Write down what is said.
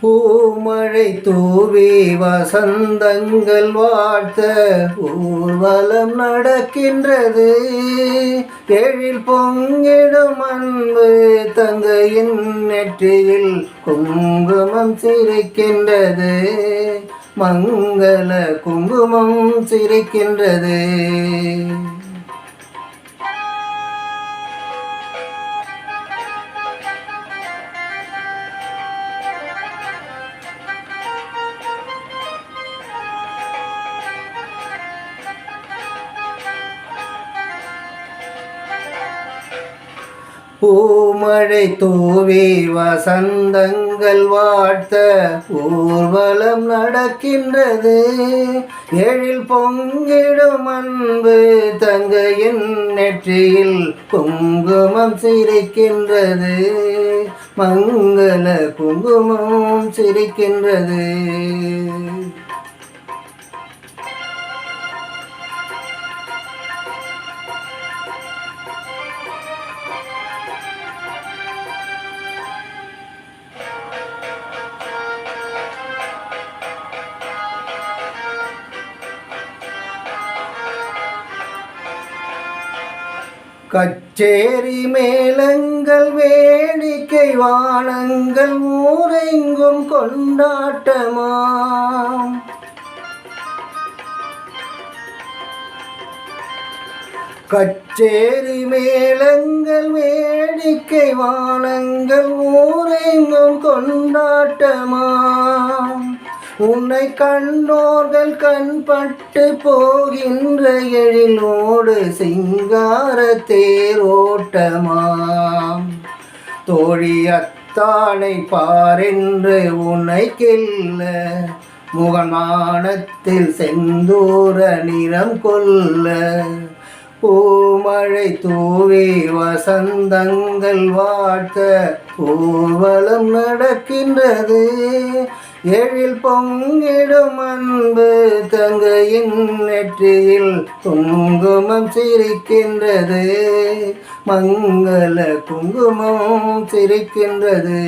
பூமழை தூவி வசந்தங்கள் வாழ்த்த ஊர்வலம் நடக்கின்றது. எழில் பொங்கிடும் அன்பு தங்கையின் நெற்றியில் குங்குமம் சிரிக்கின்றது. மங்கள குங்குமம் சிரிக்கின்றது. பூமழை தூவி வசந்தங்கள் வாழ்த்த ஊர்வலம் நடக்கின்றது. எழில் பொங்கிடும் அன்பு தங்கையின் நெற்றியில் குங்குமம் சிரிக்கின்றது. மங்கள குங்குமம் சிரிக்கின்றது. கச்சேரி மேளங்கள் வேடிக்கை வானங்கள் ஊரெங்கும் கொண்டாட்டமாம். கச்சேரி மேளங்கள் வேடிக்கை வானங்கள் ஊரெங்கும் கொண்டாட்டமாம். உன்னை கண்டோர்கள் கண்பட்டு போகின்ற எழிலோடு சிங்கார தேரோட்டமாம். தோழி அத்தானை பாரென்று உன்னை கில்ல முகமானத்தில் செந்தூர நிறம் கொல்ல. பூமழை தூவி வசந்தங்கள் வாழ்த்த ஊர்வலம் நடக்கின்றது. எழில் பொங்கிடும் அன்பு தங்கையின் நெற்றியில் குங்குமம் சிரிக்கின்றது. மங்கள குங்குமம் சிரிக்கின்றது.